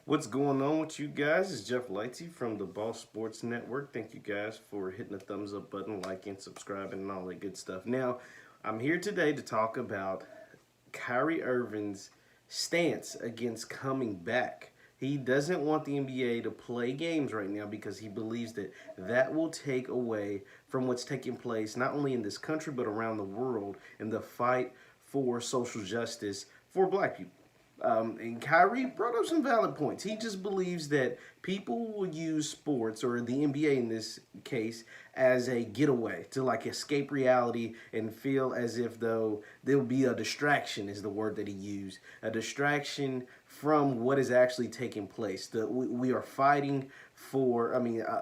What's going on with you guys? It's Jeff Lightsy from the Boss Sports Network. Thank you guys for hitting the thumbs up button, liking, subscribing, and all that good stuff. Now, I'm here today to talk about Kyrie Irving's stance against coming back. He doesn't want the NBA to play games right now because he believes that that will take away from what's taking place not only in this country but around the world in the fight for social justice for black people. And Kyrie brought up some valid points. He just believes that people will use sports, or the NBA in this case, as a getaway to like escape reality and feel as if though there'll be a distraction, is the word that he used, a distraction from what is actually taking place. We are fighting for,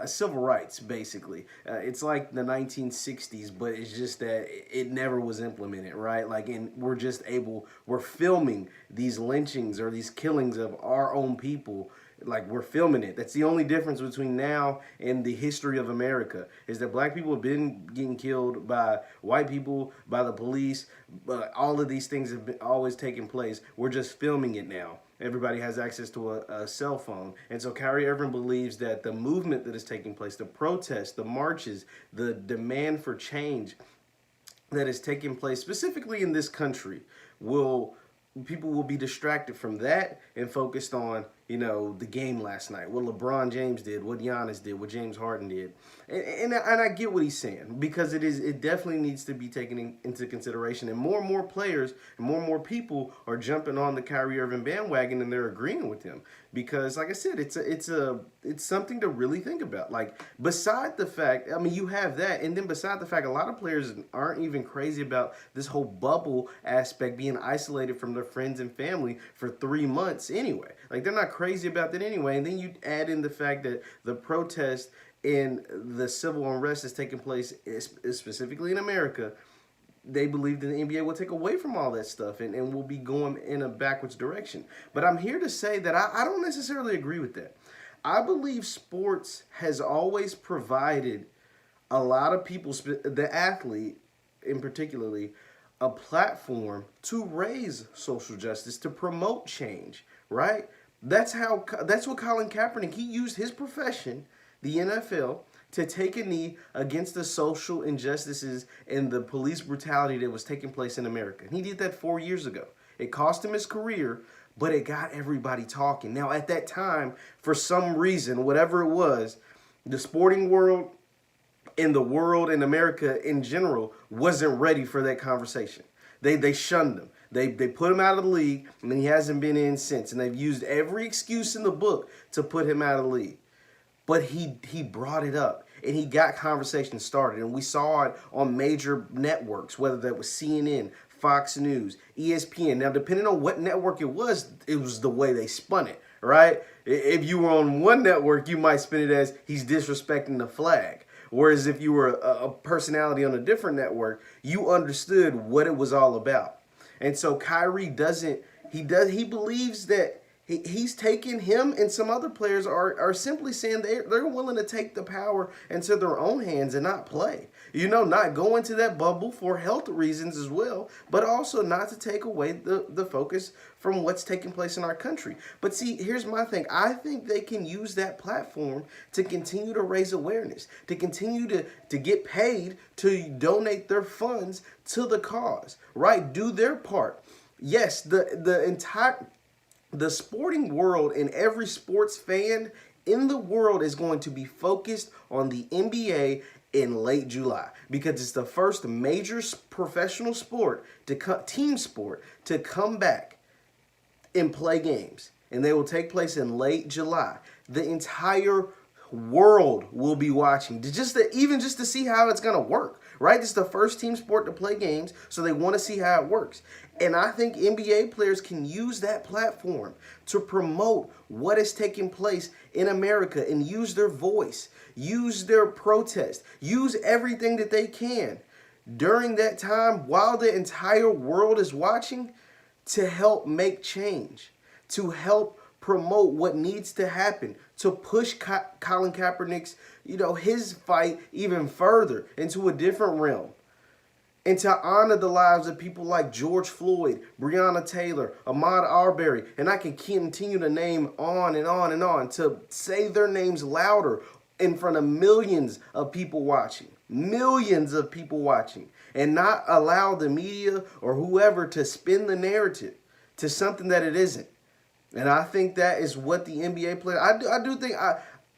civil rights, basically. It's like the 1960s, but it's just that it never was implemented, right? Like, and we're filming these lynchings or these killings of our own people. Like, we're filming it. That's the only difference between now and the history of America, is that black people have been getting killed by white people, by the police, but all of these things have been always taking place. We're just filming it now. Everybody has access to a cell phone. And so Kyrie Irving believes that the movement that is taking place, the protests, the marches, the demand for change that is taking place specifically in this country people will be distracted from that and focused on, the game last night, what LeBron James did, what Giannis did, what James Harden did. And I get what he's saying, because it definitely needs to be taken into consideration. And more players and more people are jumping on the Kyrie Irving bandwagon, and they're agreeing with him. Because, like I said, it's something to really think about. Like, beside the fact, you have that, and then beside the fact, a lot of players aren't even crazy about this whole bubble aspect, being isolated from their friends and family for 3 months anyway. Like, they're not crazy about that anyway. And then you add in the fact that the protest and the civil unrest is taking place, specifically in America. They believe that the NBA will take away from all that stuff and will be going in a backwards direction. But I'm here to say that I don't necessarily agree with that. I believe sports has always provided a lot of people, the athlete in particularly, a platform to raise social justice, to promote change, right? That's what Colin Kaepernick, he used his profession, the NFL, to take a knee against the social injustices and the police brutality that was taking place in America. And he did that 4 years ago. It cost him his career, but it got everybody talking. Now, at that time, for some reason, whatever it was, the sporting world and the world and America in general wasn't ready for that conversation. They shunned him. They put him out of the league, and he hasn't been in since. And they've used every excuse in the book to put him out of the league. But he brought it up, and he got conversations started. And we saw it on major networks, whether that was CNN, Fox News, ESPN. Now, depending on what network it was the way they spun it, right? If you were on one network, you might spin it as he's disrespecting the flag. Whereas if you were a personality on a different network, you understood what it was all about. And so Kyrie he believes that he's taking him, and some other players are simply saying they're willing to take the power into their own hands and not play. Not go into that bubble for health reasons as well, but also not to take away the focus from what's taking place in our country. But see, here's my thing. I think they can use that platform to continue to raise awareness, to continue to get paid to donate their funds to the cause, right? Do their part. Yes, the sporting world and every sports fan in the world is going to be focused on the NBA in late July, because it's the first major professional sport, team sport, to come back and play games. And they will take place in late July. The entire world will be watching, even just to see how it's going to work, right? It's the first team sport to play games, so they want to see how it works. And I think NBA players can use that platform to promote what is taking place in America and use their voice, use their protest, use everything that they can during that time while the entire world is watching, to help make change, to help promote what needs to happen, to push Colin Kaepernick's, his fight even further into a different realm. and to honor the lives of people like George Floyd, Breonna Taylor, Ahmaud Arbery, and I can continue to name on and on and on, to say their names louder in front of millions of people watching, and not allow the media or whoever to spin the narrative to something that it isn't. And I think that is what the NBA players. I do think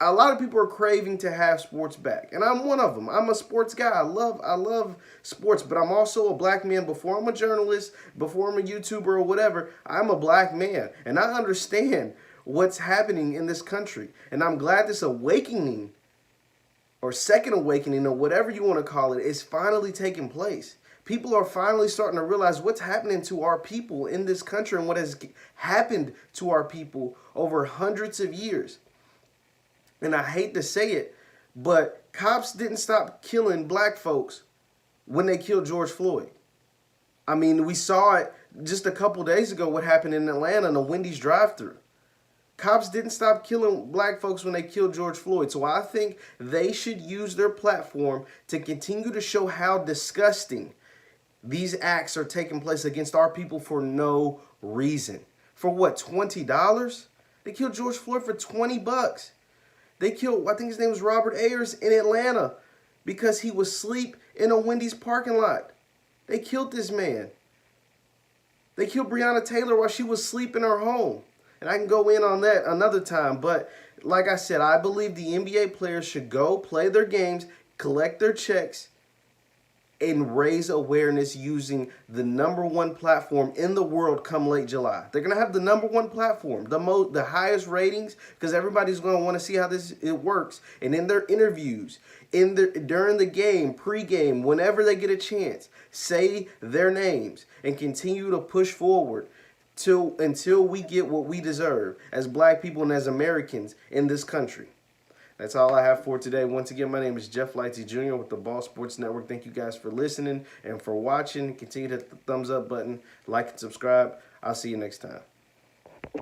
a lot of people are craving to have sports back, and I'm one of them. I'm a sports guy. I love sports, but I'm also a black man. Before I'm a journalist, before I'm a YouTuber or whatever, I'm a black man, and I understand what's happening in this country. And I'm glad this awakening, or second awakening, or whatever you want to call it, is finally taking place. People are finally starting to realize what's happening to our people in this country and what has happened to our people over hundreds of years. And I hate to say it, but cops didn't stop killing black folks when they killed George Floyd. I mean, we saw it just a couple days ago, what happened in Atlanta in the Wendy's drive-thru. Cops didn't stop killing black folks when they killed George Floyd. So I think they should use their platform to continue to show how disgusting these acts are taking place against our people for no reason. For what, $20? They killed George Floyd for $20. They killed, I think his name was Robert Ayers in Atlanta because he was asleep in a Wendy's parking lot. They killed this man. They killed Breonna Taylor while she was asleep in her home. And I can go in on that another time. But like I said, I believe the NBA players should go play their games, collect their checks, and raise awareness using the #1 platform in the world come late July. They're going to have the #1 platform, the highest ratings, because everybody's going to want to see how it works. And in their interviews, during the game, pre-game, whenever they get a chance, say their names and continue to push forward until we get what we deserve as black people and as Americans in this country. That's all I have for today. Once again, my name is Jeff Lightsy Jr. with the Ball Sports Network. Thank you guys for listening and for watching. Continue to hit the thumbs up button, like and subscribe. I'll see you next time.